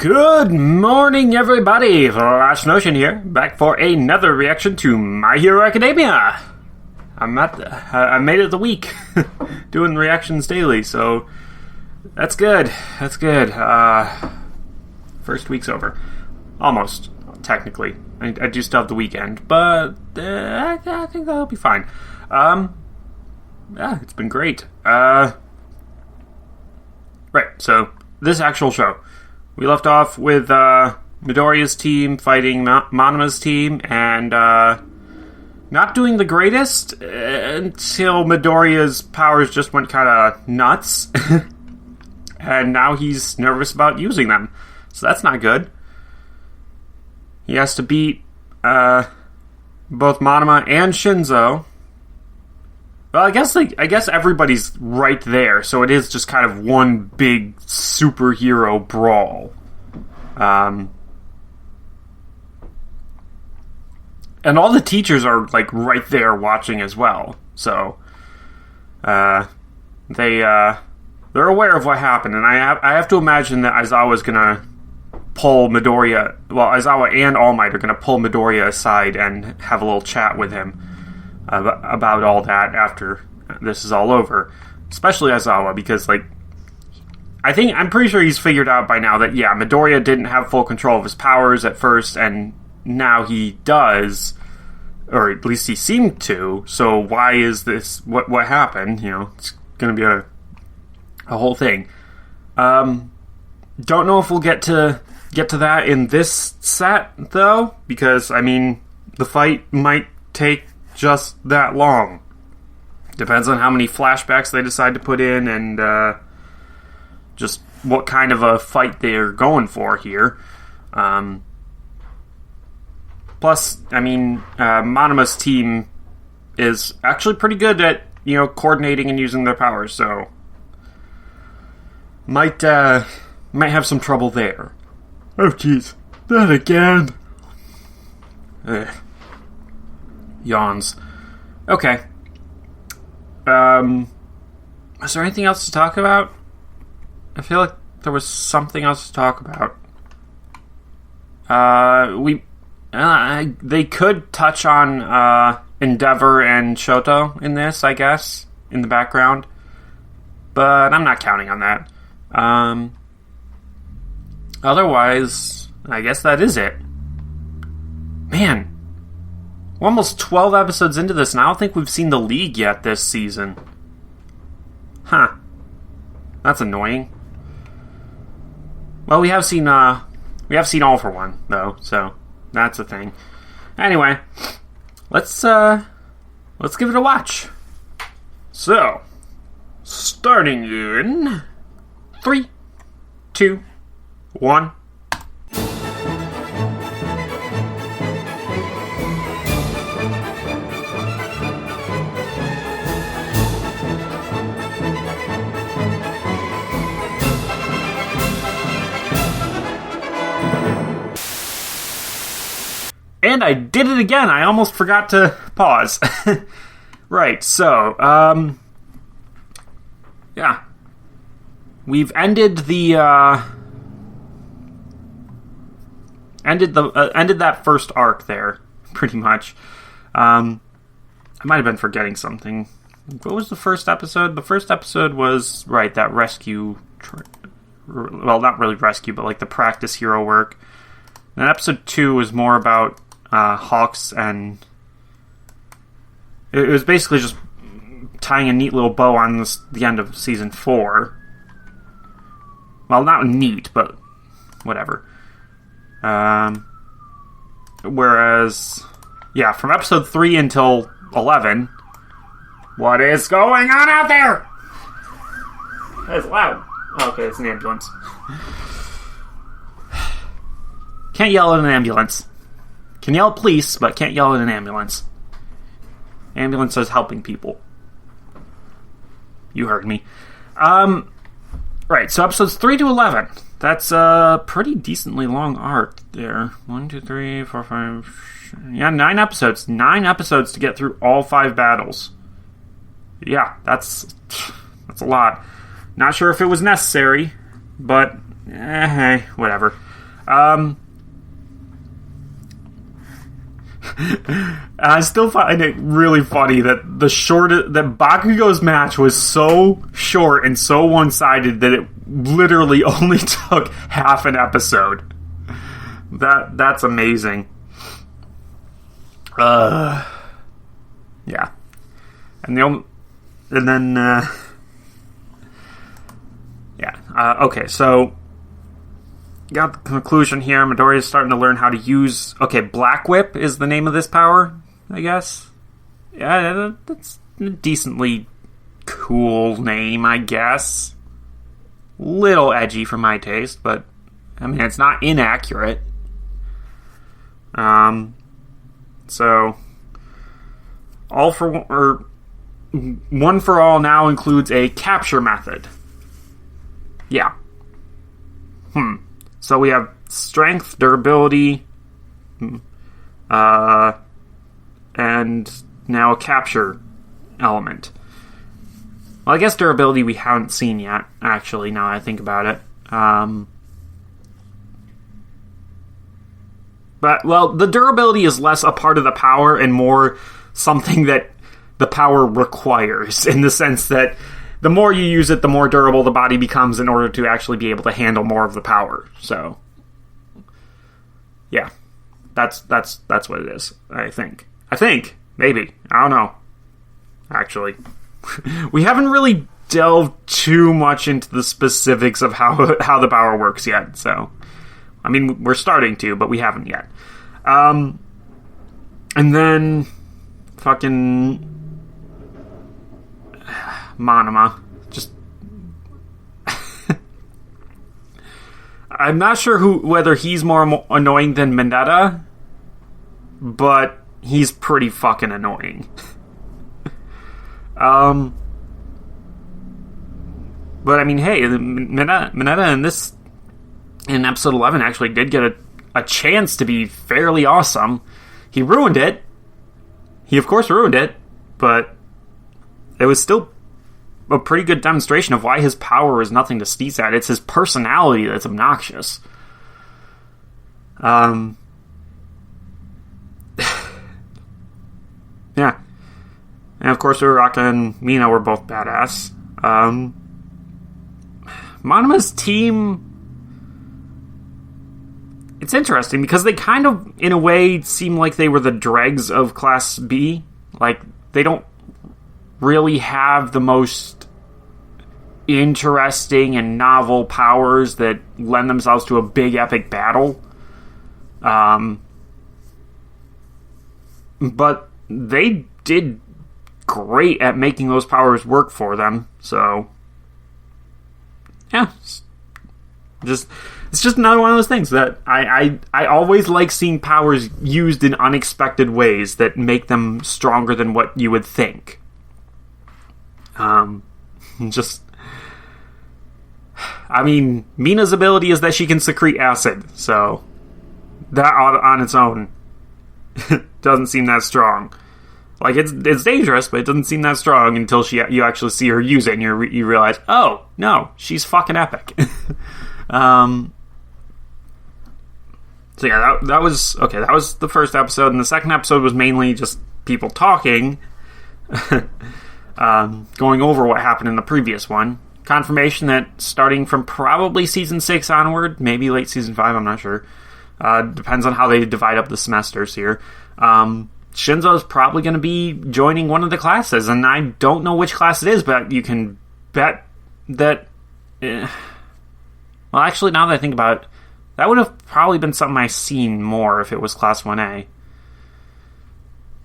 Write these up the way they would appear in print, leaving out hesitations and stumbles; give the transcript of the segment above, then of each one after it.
Good morning, everybody! Last Notion here, back for another reaction to My Hero Academia! I made it the week, doing reactions daily, so that's good. First week's over. Almost, technically. I do still have the weekend, but I think that'll be fine. Yeah, it's been great. Right, so this actual show. We left off with Midoriya's team fighting Monoma's team, and not doing the greatest until Midoriya's powers just went kind of nuts. And now he's nervous about using them. So that's not good. He has to beat both Monoma and Shinzo. Well, I guess everybody's right there, so it is just kind of one big superhero brawl. And all the teachers are like right there watching as well, so they're aware of what happened, and I have to imagine that Aizawa's gonna pull Midoriya. Well, Aizawa and All Might are gonna pull Midoriya aside and have a little chat with him about all that after this is all over, especially Aizawa, because I'm pretty sure he's figured out by now that Midoriya didn't have full control of his powers at first, and now he does, or at least he seemed to. So why is this? What happened? It's going to be a whole thing. Don't know if we'll get to that in this set though, because the fight might take just that long. Depends on how many flashbacks they decide to put in, and just what kind of a fight they're going for here. Plus, Monoma's team is actually pretty good at, coordinating and using their powers, so might have some trouble there. Oh, jeez. That again. Yawns. Okay. Is there anything else to talk about? I feel like there was something else to talk about. They could touch on Endeavor and Shoto in this, I guess, in the background, but I'm not counting on that. Otherwise, I guess that is it. Man, we're almost 12 episodes into this, and I don't think we've seen the League yet this season. Huh. That's annoying. Well, we have seen All for One, though, so that's a thing. Anyway, let's give it a watch. So, starting in 3, 2, 1. And I did it again. I almost forgot to pause. Right, so, yeah. We've ended ended that first arc there, pretty much. I might have been forgetting something. What was the first episode? The first episode was, right, that rescue... well, not really rescue, but the practice hero work. And episode 2 was more about Hawks, and it was basically just tying a neat little bow on the end of season 4. Well, not neat, but whatever. Whereas, from episode 3 until 11, what is going on out there? That's loud. Okay, it's an ambulance. Can't yell at an ambulance. Can yell at police, but can't yell at an ambulance. Ambulance is helping people. You heard me. Right, so episodes 3 to 11. That's a pretty decently long arc there. 1, 2, 3, 4, 5... 9 episodes. 9 episodes to get through all 5 battles. Yeah, that's a lot. Not sure if it was necessary, but hey, whatever. I still find it really funny that that Bakugo's match was so short and so one-sided that it literally only took half an episode. That's amazing. Yeah. Okay, so got the conclusion here. Midoriya's starting to learn how to use... Okay, Black Whip is the name of this power, I guess. Yeah, that's a decently cool name, I guess. Little edgy for my taste, but I mean, it's not inaccurate. So One for All now includes a capture method. Yeah. So we have strength, durability, and now a capture element. Well, I guess durability we haven't seen yet, actually, now I think about it. But, well, the durability is less a part of the power and more something that the power requires, in the sense that the more you use it, the more durable the body becomes in order to actually be able to handle more of the power. So, yeah, that's what it is. I think, maybe, I don't know. Actually, we haven't really delved too much into the specifics of how the power works yet. So, I mean, we're starting to, but we haven't yet. And then, fucking Monoma. Just I'm not sure whether he's more annoying than Mineta, but he's pretty fucking annoying. But I mean, hey, Mineta in episode 11 actually did get a chance to be fairly awesome. He ruined it. He of course ruined it, but it was still a pretty good demonstration of why his power is nothing to sneeze at. It's his personality that's obnoxious. Yeah. And of course, Uraraka and Mina were both badass. Monoma's team... It's interesting because they kind of, in a way, seem like they were the dregs of Class B. Like, they don't really have the most interesting and novel powers that lend themselves to a big epic battle. But they did great at making those powers work for them. So, yeah, it's just another one of those things that I always like seeing powers used in unexpected ways that make them stronger than what you would think. I mean, Mina's ability is that she can secrete acid, so that on its own doesn't seem that strong. Like, it's dangerous, but it doesn't seem that strong until you actually see her use it, and you realize, oh, no, she's fucking epic. So yeah, that was the first episode, and the second episode was mainly just people talking, going over what happened in the previous one. Confirmation that starting from probably season 6 onward, maybe late season 5, I'm not sure. Depends on how they divide up the semesters here. Shinzo's probably going to be joining one of the classes, and I don't know which class it is, but you can bet that... well, actually, now that I think about it, that would have probably been something I've seen more if it was Class 1A.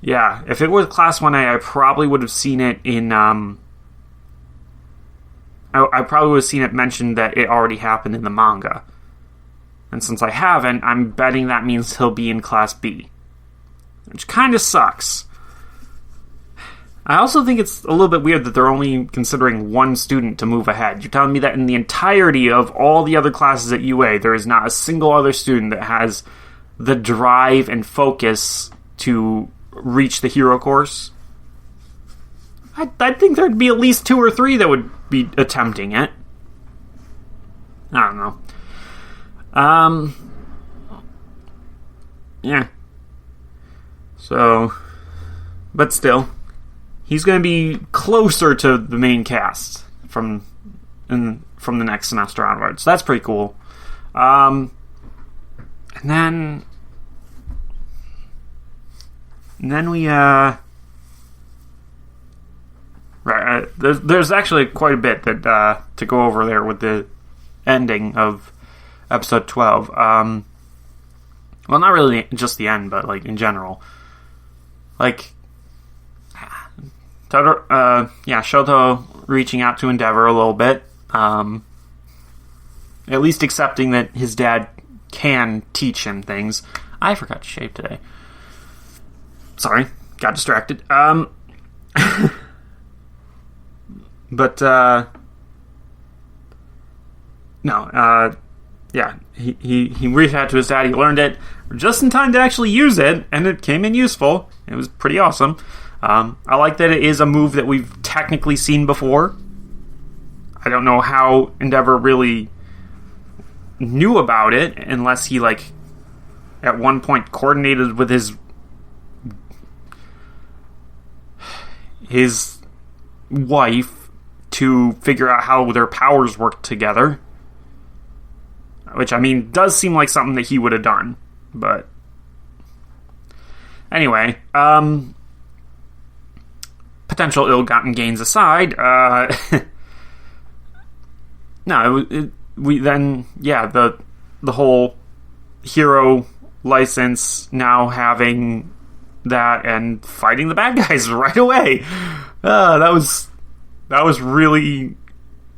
Yeah, if it was Class 1A, I probably would have seen it in... I probably would have seen it mentioned that it already happened in the manga. And since I haven't, I'm betting that means he'll be in Class B. Which kind of sucks. I also think it's a little bit weird that they're only considering one student to move ahead. You're telling me that in the entirety of all the other classes at UA, there is not a single other student that has the drive and focus to reach the hero course? I'd think there'd be at least 2 or 3 that would be attempting it. I don't know. yeah. So, but still, he's going to be closer to the main cast from the next semester onwards. So that's pretty cool. And then we there's actually quite a bit that to go over there with the ending of episode 12. Well, not really just the end, but like in general, like Shoto reaching out to Endeavor a little bit, at least accepting that his dad can teach him things. I forgot to shave today. Sorry, got distracted. But he reached out to his dad. He learned it just in time to actually use it, and it came in useful. It was pretty awesome. I like that it is a move that we've technically seen before. I don't know how Endeavor really knew about it, unless he, like, at one point coordinated with his wife to figure out how their powers work together. Which, I mean, does seem like something that he would have done. But anyway, potential ill-gotten gains aside, the whole hero license now having that and fighting the bad guys right away. That was really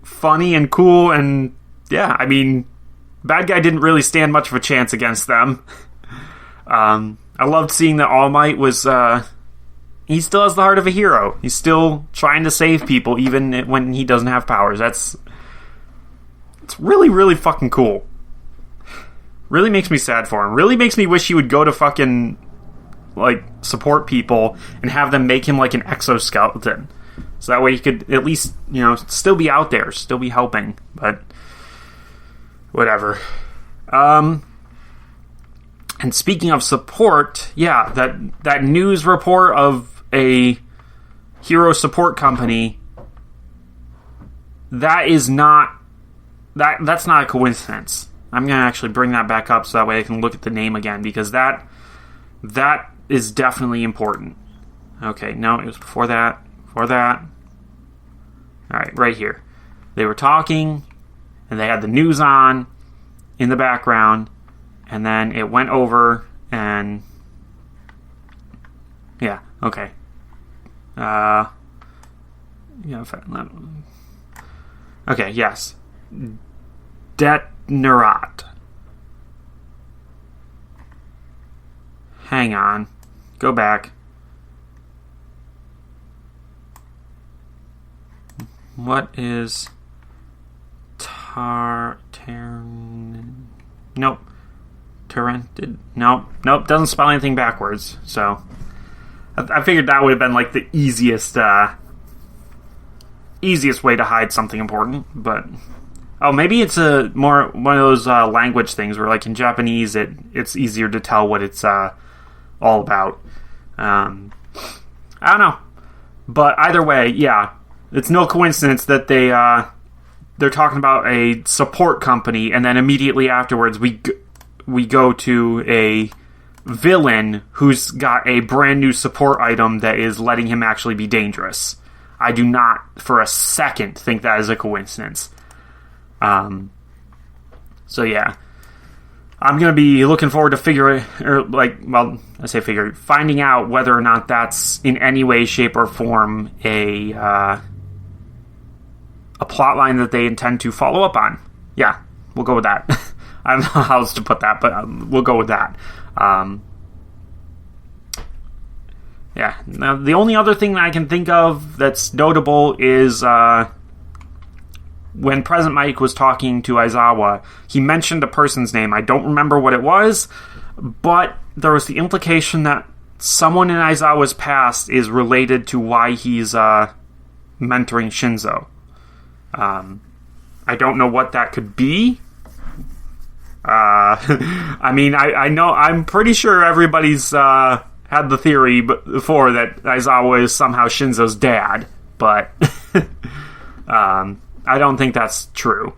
funny and cool, and yeah, I mean, bad guy didn't really stand much of a chance against them. I loved seeing that All Might was he still has the heart of a hero. He's still trying to save people even when he doesn't have powers. It's really, really fucking cool. Really makes me sad for him. Really makes me wish he would go to fucking, like, support people and have them make him like an exoskeleton. So that way he could at least, still be out there, still be helping. But whatever. And speaking of support, yeah, that news report of a hero support company, that's not a coincidence. I'm going to actually bring that back up so that way I can look at the name again, because that is definitely important. Okay, no, it was before that. Alright, right here. They were talking, and they had the news on in the background, and then it went over, and yeah, okay. Okay, yes. Detnerat. Hang on. Go back. What is Nope. Torrented. Nope. Doesn't spell anything backwards. So I figured that would have been like the easiest way to hide something important. But maybe it's more one of those language things where, like, in Japanese, it's easier to tell what it's all about. I don't know, but either way, yeah, it's no coincidence that they're talking about a support company, and then immediately afterwards we go to a villain who's got a brand new support item that is letting him actually be dangerous. I do not for a second think that is a coincidence. So yeah, I'm going to be looking forward to finding out whether or not that's in any way, shape, or form a plot line that they intend to follow up on. Yeah, we'll go with that. I don't know how else to put that, but we'll go with that. Yeah. Now, the only other thing that I can think of that's notable is when President Mike was talking to Aizawa, he mentioned a person's name. I don't remember what it was, but there was the implication that someone in Aizawa's past is related to why he's mentoring Shinzo. I don't know what that could be. I mean, I know, I'm pretty sure everybody's had the theory before that Aizawa is somehow Shinzo's dad, but I don't think that's true.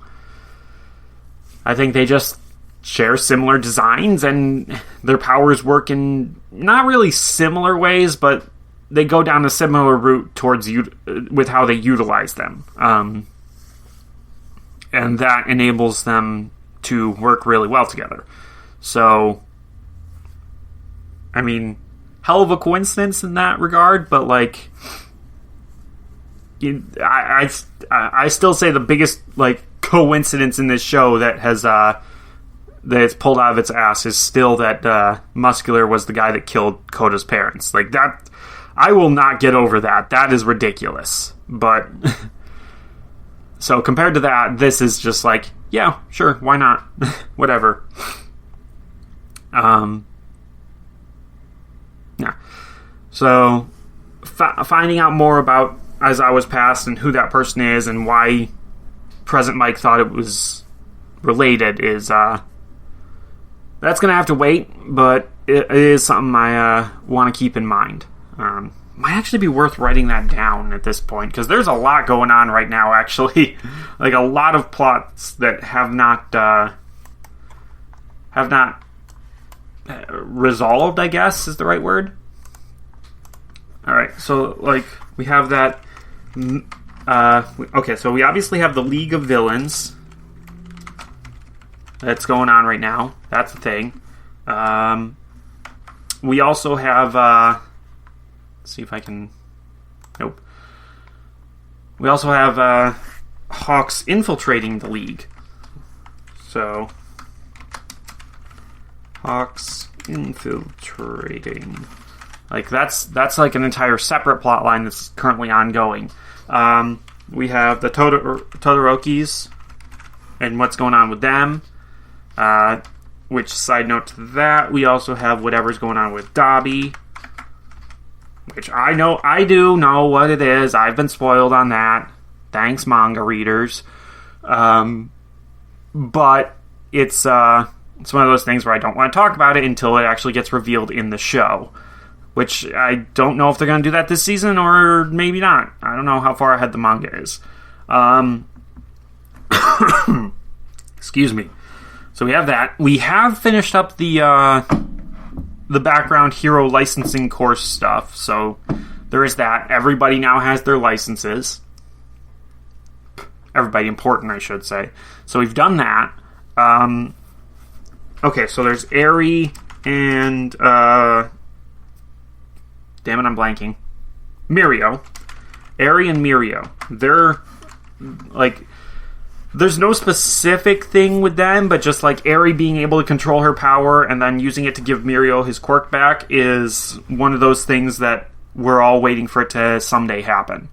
I think they just share similar designs, and their powers work in not really similar ways, but they go down a similar route towards with how they utilize them. And that enables them to work really well together. So, I mean, hell of a coincidence in that regard, but like, I still say the biggest like coincidence in this show that has that it's pulled out of its ass is still that Muscular was the guy that killed Koda's parents. Like that, I will not get over that. That is ridiculous. But so compared to that, this is just like, yeah, sure, why not? Whatever. Yeah. So finding out more about Aizawa's past and who that person is and why Present Mike thought it was related is that's gonna have to wait, but it is something I want to keep in mind. Might actually be worth writing that down at this point, because there's a lot going on right now, actually. Like, a lot of plots that have not resolved, I guess, is the right word. Alright, so, like, we have that... okay, so we obviously have the League of Villains that's going on right now. That's the thing. We also have... see if I can... Nope. We also have Hawks infiltrating the League. So... Hawks infiltrating... Like, that's like an entire separate plot line that's currently ongoing. We have the Todorokis and what's going on with them. Which, side note to that, we also have whatever's going on with Dabi. Which I do know what it is. I've been spoiled on that. Thanks, manga readers. But it's one of those things where I don't want to talk about it until it actually gets revealed in the show. Which I don't know if they're going to do that this season or maybe not. I don't know how far ahead the manga is. Excuse me. So we have that. We have finished up the background hero licensing course stuff. So there is that. Everybody now has their licenses. Everybody important, I should say. So we've done that. Okay, so there's Eri and... damn it, I'm blanking. Mirio. Eri and Mirio. They're, like... There's no specific thing with them, but just like Eri being able to control her power and then using it to give Mirio his quirk back is one of those things that we're all waiting for it to someday happen.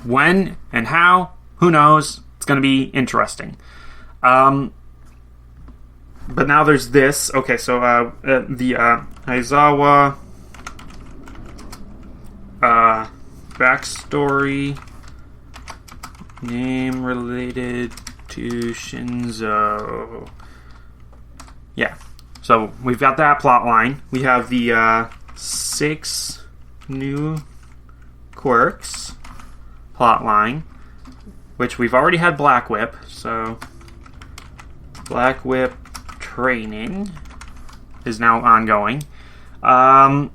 When and how, who knows? It's going to be interesting. But now there's this. Okay, so the Aizawa backstory... Name related to Shinzo. Yeah. So we've got that plot line. We have the 6 new quirks plot line, which we've already had Black Whip. So Black Whip training is now ongoing. So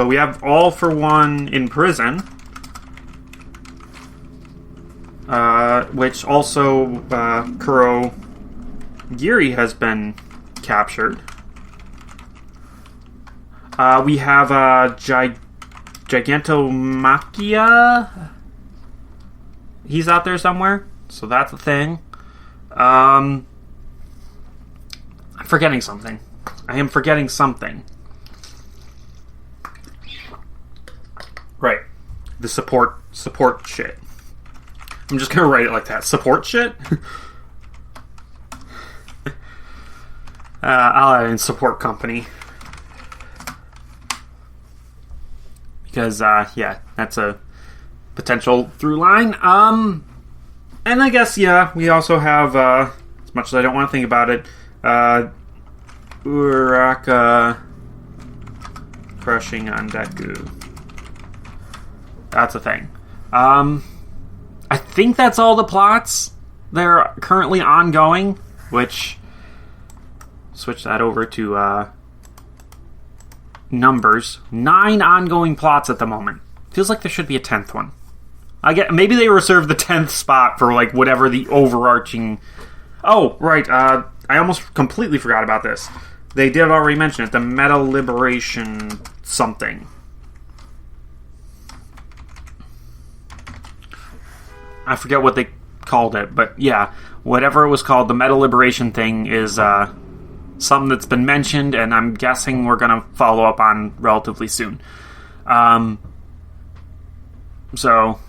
we have All for One in prison. Which also Kuro Giri has been captured. We have Gigantomachia. He's out there somewhere, so that's a thing. I'm forgetting something. I am forgetting something. Right. The support shit. I'm just gonna write it like that. Support shit? I'll add in support company. Because, yeah, that's a potential through line. And I guess, yeah, we also have, as much as I don't want to think about it, Uraraka crushing on Deku. That's a thing. I think that's all the plots that are currently ongoing, which... Switch that over to, numbers. 9 ongoing plots at the moment. Feels like there should be a 10th one. Maybe they reserved the 10th spot for, like, whatever the overarching... Oh, right, I almost completely forgot about this. They did already mention it, the Meta Liberation something. I forget what they called it, but yeah, whatever it was called, the Meta Liberation thing is something that's been mentioned, and I'm guessing we're going to follow up on relatively soon. So,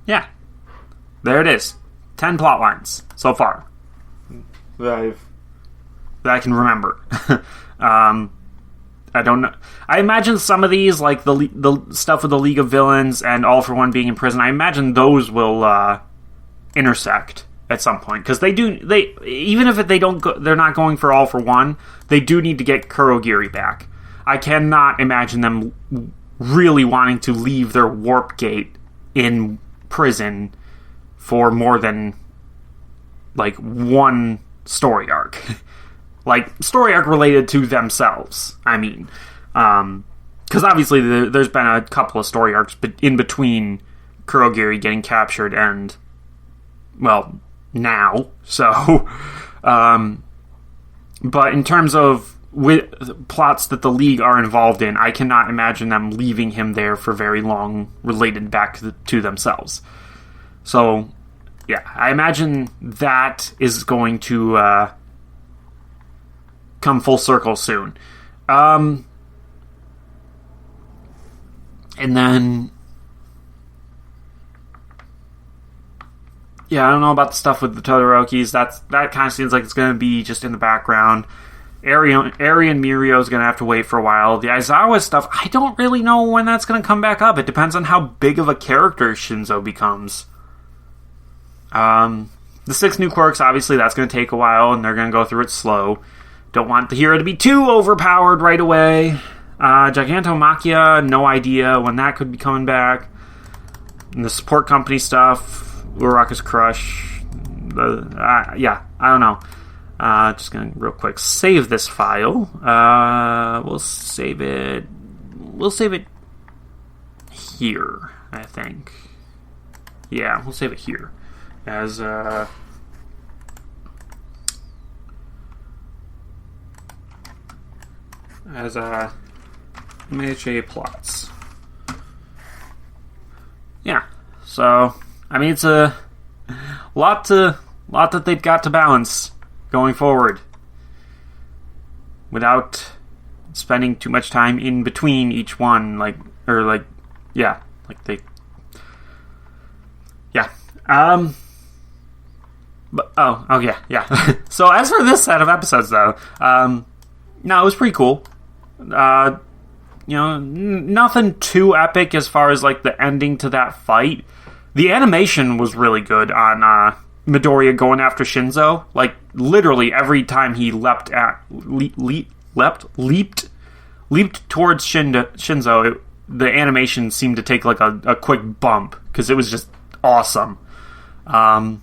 yeah. There it is. 10 plot lines so far that I can remember. I don't know. I imagine some of these, like the stuff with the League of Villains and All for One being in prison, I imagine those will intersect at some point, because even if they're not going for All for One, they do need to get Kurogiri back. I cannot imagine them really wanting to leave their warp gate in prison for more than like one story arc. Like story arc related to themselves, I mean, because obviously there's been a couple of story arcs in between Kurogiri getting captured and, well, now. So, but in terms of plots that the League are involved in, I cannot imagine them leaving him there for very long, related back to themselves. So, yeah, I imagine that is going to come full circle soon. And then... Yeah, I don't know about the stuff with the Todorokis. That kind of seems like it's going to be just in the background. Eri and Mirio is going to have to wait for a while. The Aizawa stuff, I don't really know when that's going to come back up. It depends on how big of a character Shinzo becomes. The 6 new quirks, obviously, that's going to take a while, and they're going to go through it slow. Don't want the hero to be too overpowered right away. Gigantomachia, no idea when that could be coming back. And the support company stuff... Uraraka's Crush. Yeah, I don't know. Just gonna real quick save this file. We'll save it here, I think. Yeah, we'll save it here as MHA plots. Yeah, so I mean, it's a lot that they've got to balance going forward without spending too much time in between each one, yeah. So as for this set of episodes, though, no, it was pretty cool. Nothing too epic as far as like the ending to that fight. The animation was really good on Midoriya going after Shinzo. Like, literally every time he leaped towards Shinzo, the animation seemed to take like a quick bump, because it was just awesome. But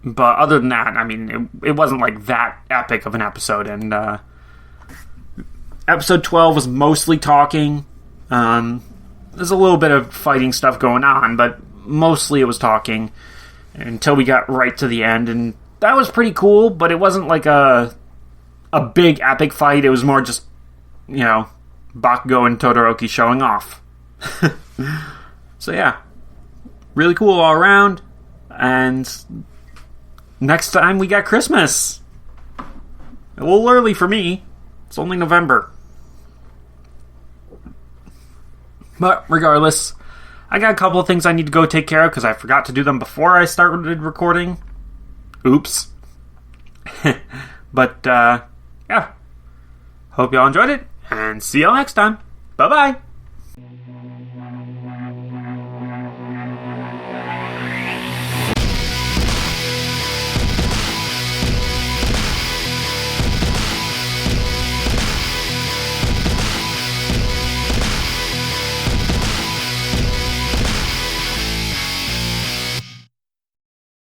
other than that, I mean, it wasn't like that epic of an episode. And episode 12 was mostly talking. There's a little bit of fighting stuff going on, but mostly it was talking until we got right to the end, and that was pretty cool, but it wasn't like a big epic fight. It was more just, Bakugo and Todoroki showing off. So yeah, really cool all around, and next time we got Christmas. A little early for me. It's only November. But regardless, I got a couple of things I need to go take care of because I forgot to do them before I started recording. Oops. But, yeah. Hope y'all enjoyed it, and see y'all next time. Bye-bye.